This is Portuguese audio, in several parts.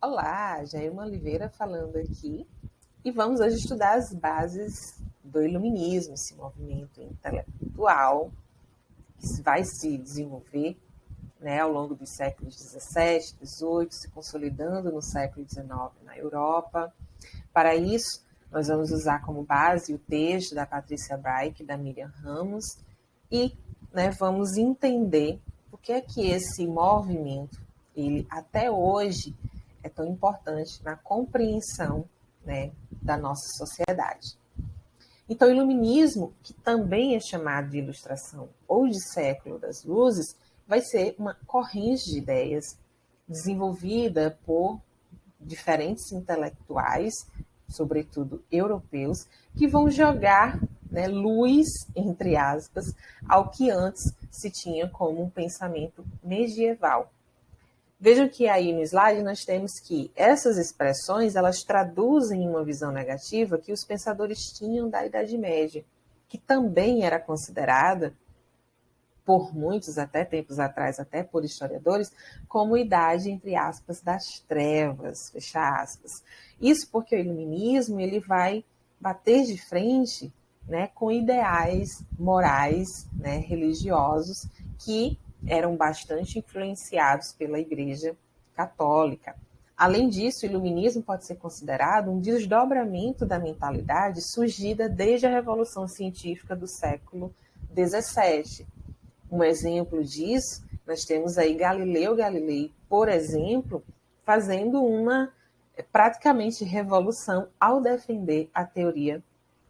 Olá, Jailma Oliveira falando aqui e vamos hoje estudar as bases do iluminismo, esse movimento intelectual que vai se desenvolver, né, ao longo dos séculos XVII, XVIII, se consolidando no século XIX na Europa. Para isso, nós vamos usar como base o texto da Patrícia Braich, da Miriam Ramos, e vamos entender por que é que esse movimento, ele até hoje é tão importante na compreensão, da nossa sociedade. Então, o iluminismo, que também é chamado de ilustração ou de século das luzes, vai ser uma corrente de ideias desenvolvida por diferentes intelectuais, sobretudo europeus, que vão jogar, luz, entre aspas, ao que antes se tinha como um pensamento medieval. Vejam que aí no slide nós temos que essas expressões, elas traduzem uma visão negativa que os pensadores tinham da Idade Média, que também era considerada, por muitos, até tempos atrás, até por historiadores, como idade, entre aspas, das trevas, fecha aspas. Isso porque o iluminismo ele vai bater de frente, com ideais morais, religiosos, que eram bastante influenciados pela Igreja Católica. Além disso, o iluminismo pode ser considerado um desdobramento da mentalidade surgida desde a Revolução Científica do século XVII. Um exemplo disso, nós temos aí Galileu Galilei, por exemplo, fazendo uma praticamente revolução ao defender a teoria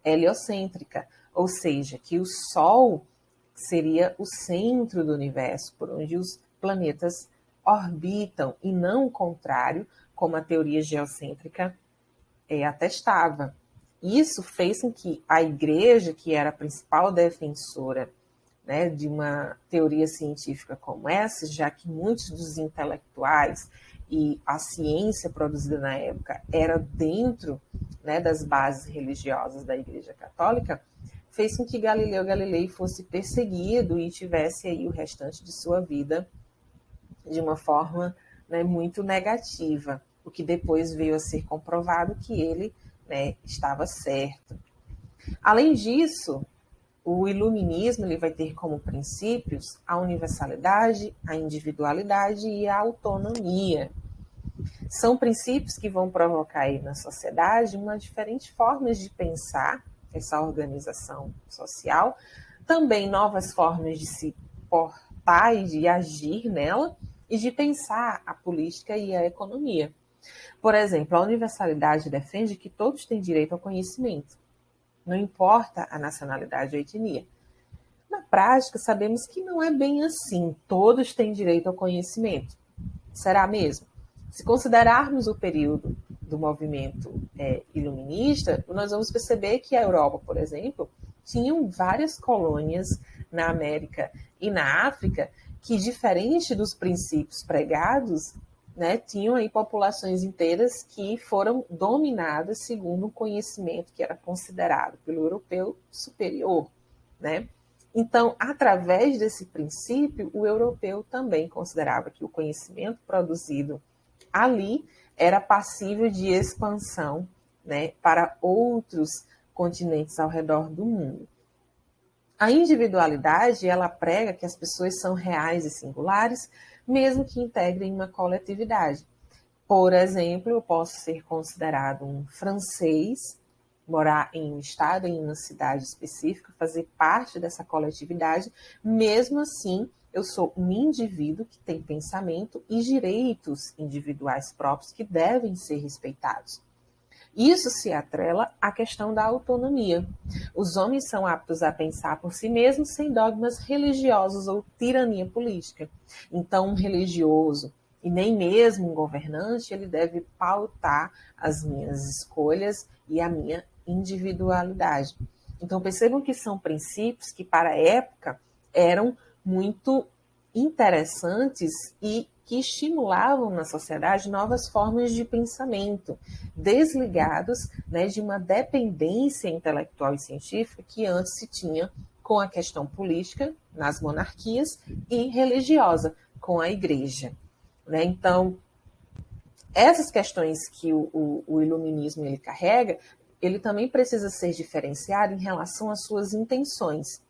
heliocêntrica, ou seja, que o Sol seria o centro do universo, por onde os planetas orbitam, e não o contrário, como a teoria geocêntrica atestava. Isso fez com que a Igreja, que era a principal defensora de uma teoria científica como essa, já que muitos dos intelectuais e a ciência produzida na época era dentro das bases religiosas da Igreja Católica, fez com que Galileu Galilei fosse perseguido e tivesse aí o restante de sua vida de uma forma muito negativa, o que depois veio a ser comprovado que ele estava certo. Além disso, o iluminismo ele vai ter como princípios a universalidade, a individualidade e a autonomia. São princípios que vão provocar aí na sociedade uma diferentes formas de pensar essa organização social, também novas formas de se portar e de agir nela e de pensar a política e a economia. Por exemplo, a universalidade defende que todos têm direito ao conhecimento, não importa a nacionalidade ou a etnia. Na prática, sabemos que não é bem assim. Todos têm direito ao conhecimento. Será mesmo? Se considerarmos o período do movimento iluminista, nós vamos perceber que a Europa, por exemplo, tinham várias colônias na América e na África que, diferente dos princípios pregados, tinham aí populações inteiras que foram dominadas segundo o conhecimento que era considerado pelo europeu superior, Então, através desse princípio, o europeu também considerava que o conhecimento produzido ali era passível de expansão, para outros continentes ao redor do mundo. A individualidade, ela prega que as pessoas são reais e singulares, mesmo que integrem uma coletividade. Por exemplo, eu posso ser considerado um francês, morar em um estado, em uma cidade específica, fazer parte dessa coletividade, mesmo assim, eu sou um indivíduo que tem pensamento e direitos individuais próprios que devem ser respeitados. Isso se atrela à questão da autonomia. Os homens são aptos a pensar por si mesmos sem dogmas religiosos ou tirania política. Então, um religioso e nem mesmo um governante, ele deve pautar as minhas escolhas e a minha individualidade. Então, percebam que são princípios que, para a época, eram muito interessantes e que estimulavam na sociedade novas formas de pensamento, desligados de uma dependência intelectual e científica que antes se tinha com a questão política nas monarquias e religiosa com a Igreja. Então, essas questões que o iluminismo ele carrega, ele também precisa ser diferenciado em relação às suas intenções.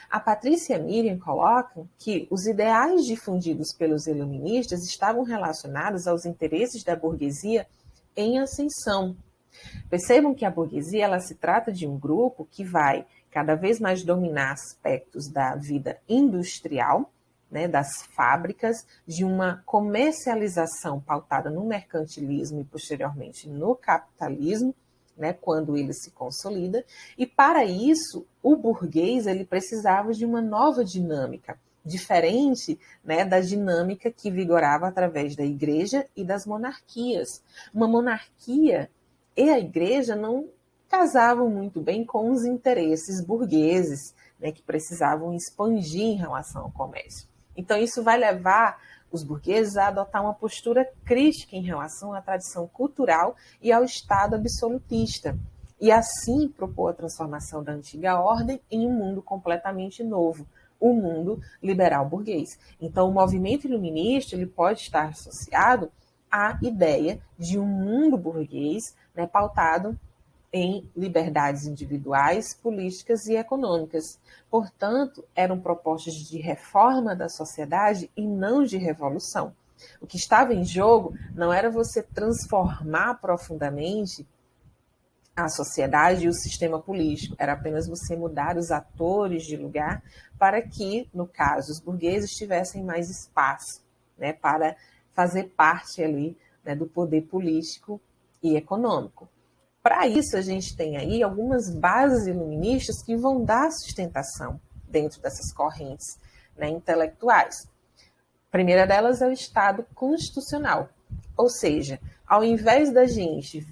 A Patrícia Miriam coloca que os ideais difundidos pelos iluministas estavam relacionados aos interesses da burguesia em ascensão. Percebam que a burguesia ela se trata de um grupo que vai cada vez mais dominar aspectos da vida industrial, né, das fábricas, de uma comercialização pautada no mercantilismo e posteriormente no capitalismo, né, quando ele se consolida, e para isso o burguês ele precisava de uma nova dinâmica, diferente, né, da dinâmica que vigorava através da igreja e das monarquias. Uma monarquia e a igreja não casavam muito bem com os interesses burgueses, né, que precisavam expandir em relação ao comércio. Então, isso vai levar os burgueses a adotar uma postura crítica em relação à tradição cultural e ao Estado absolutista, e assim propor a transformação da antiga ordem em um mundo completamente novo, o mundo liberal burguês. Então, o movimento iluminista ele pode estar associado à ideia de um mundo burguês, né, pautado em liberdades individuais, políticas e econômicas. Portanto, eram propostas de reforma da sociedade e não de revolução. O que estava em jogo não era você transformar profundamente a sociedade e o sistema político, era apenas você mudar os atores de lugar para que, no caso, os burgueses tivessem mais espaço, né, para fazer parte ali, né, do poder político e econômico. Para isso, a gente tem aí algumas bases iluministas que vão dar sustentação dentro dessas correntes, né, intelectuais. A primeira delas é o Estado constitucional, ou seja, ao invés da gente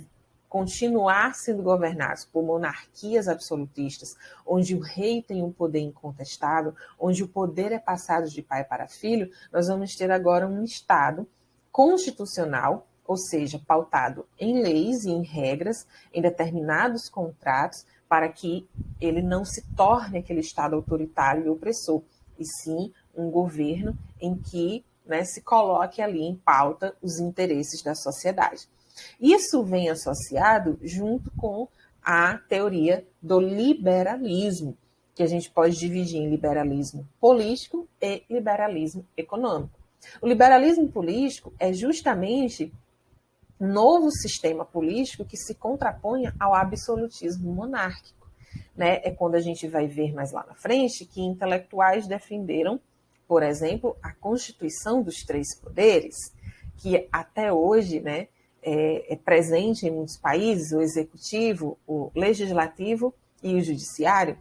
continuar sendo governados por monarquias absolutistas, onde o rei tem um poder incontestável, onde o poder é passado de pai para filho, nós vamos ter agora um Estado constitucional, ou seja, pautado em leis e em regras, em determinados contratos, para que ele não se torne aquele Estado autoritário e opressor, e sim um governo em que, né, se coloque ali em pauta os interesses da sociedade. Isso vem associado junto com a teoria do liberalismo, que a gente pode dividir em liberalismo político e liberalismo econômico. O liberalismo político é justamente um novo sistema político que se contrapõe ao absolutismo monárquico. Né? É quando a gente vai ver mais lá na frente que intelectuais defenderam, por exemplo, a Constituição dos Três Poderes, que até hoje, né, é presente em muitos países, o executivo, o legislativo e o judiciário.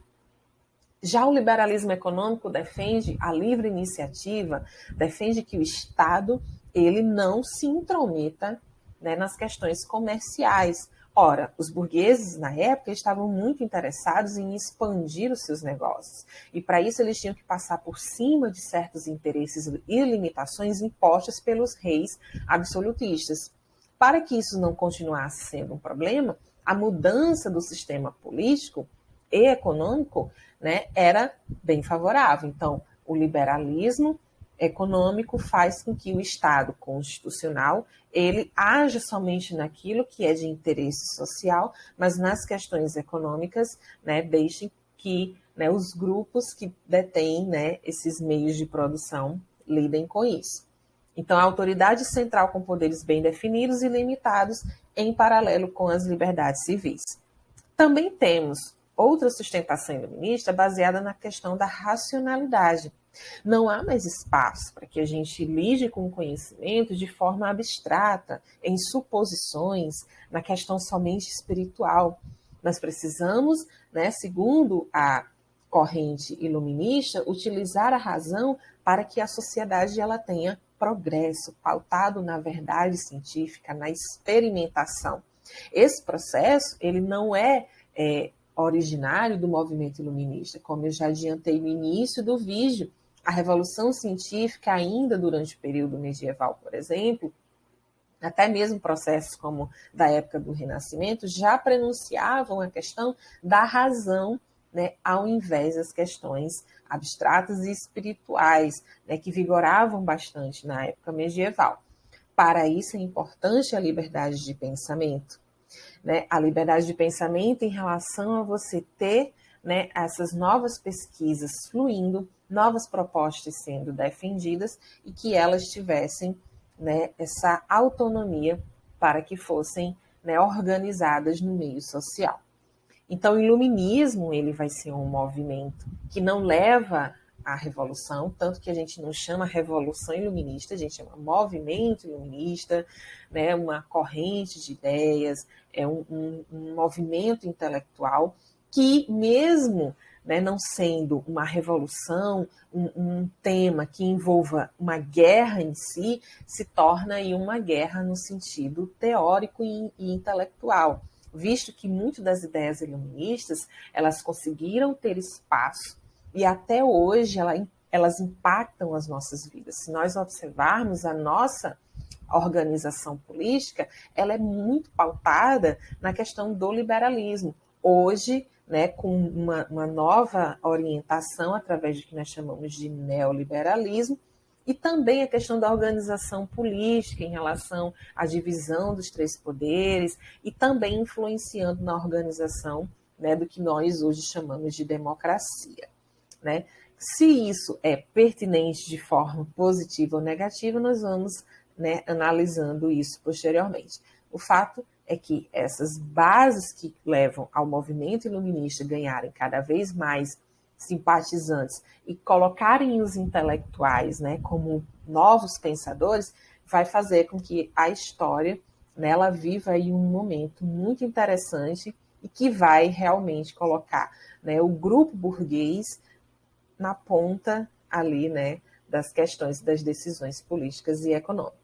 Já o liberalismo econômico defende a livre iniciativa, defende que o Estado ele não se intrometa, né, nas questões comerciais. Ora, os burgueses, na época, estavam muito interessados em expandir os seus negócios. E, para isso, eles tinham que passar por cima de certos interesses e limitações impostas pelos reis absolutistas. Para que isso não continuasse sendo um problema, a mudança do sistema político e econômico, né, era bem favorável. Então, o liberalismo econômico faz com que o Estado constitucional ele haja somente naquilo que é de interesse social, mas nas questões econômicas, né, deixe que, né, os grupos que detêm, né, esses meios de produção lidem com isso. Então, a autoridade central com poderes bem definidos e limitados em paralelo com as liberdades civis. Também temos outra sustentação iluminista baseada na questão da racionalidade. Não há mais espaço para que a gente lide com o conhecimento de forma abstrata, em suposições, na questão somente espiritual. Nós precisamos, né, segundo a corrente iluminista, utilizar a razão para que a sociedade ela tenha progresso, pautado na verdade científica, na experimentação. Esse processo ele não é originário do movimento iluminista, como eu já adiantei no início do vídeo. A revolução científica, ainda durante o período medieval, por exemplo, até mesmo processos como da época do Renascimento, já prenunciavam a questão da razão, né, ao invés das questões abstratas e espirituais, né, que vigoravam bastante na época medieval. Para isso é importante a liberdade de pensamento, né? A liberdade de pensamento em relação a você ter, né, essas novas pesquisas fluindo, novas propostas sendo defendidas e que elas tivessem, né, essa autonomia para que fossem, né, organizadas no meio social. Então, o iluminismo ele vai ser um movimento que não leva à revolução, tanto que a gente não chama revolução iluminista, a gente chama movimento iluminista, né, uma corrente de ideias, é um movimento intelectual que, mesmo, né, não sendo uma revolução, um tema que envolva uma guerra em si, se torna aí uma guerra no sentido teórico e intelectual, visto que muitas das ideias iluministas elas conseguiram ter espaço e até hoje elas impactam as nossas vidas. Se nós observarmos a nossa organização política, ela é muito pautada na questão do liberalismo. Hoje, né, com uma nova orientação através do que nós chamamos de neoliberalismo, e também a questão da organização política em relação à divisão dos três poderes e também influenciando na organização, né, do que nós hoje chamamos de democracia, né? Se isso é pertinente de forma positiva ou negativa, nós vamos, né, analisando isso posteriormente. O fato é que essas bases que levam ao movimento iluminista ganharem cada vez mais simpatizantes e colocarem os intelectuais, né, como novos pensadores, vai fazer com que a história, né, ela viva aí um momento muito interessante e que vai realmente colocar, né, o grupo burguês na ponta ali, né, das questões das decisões políticas e econômicas.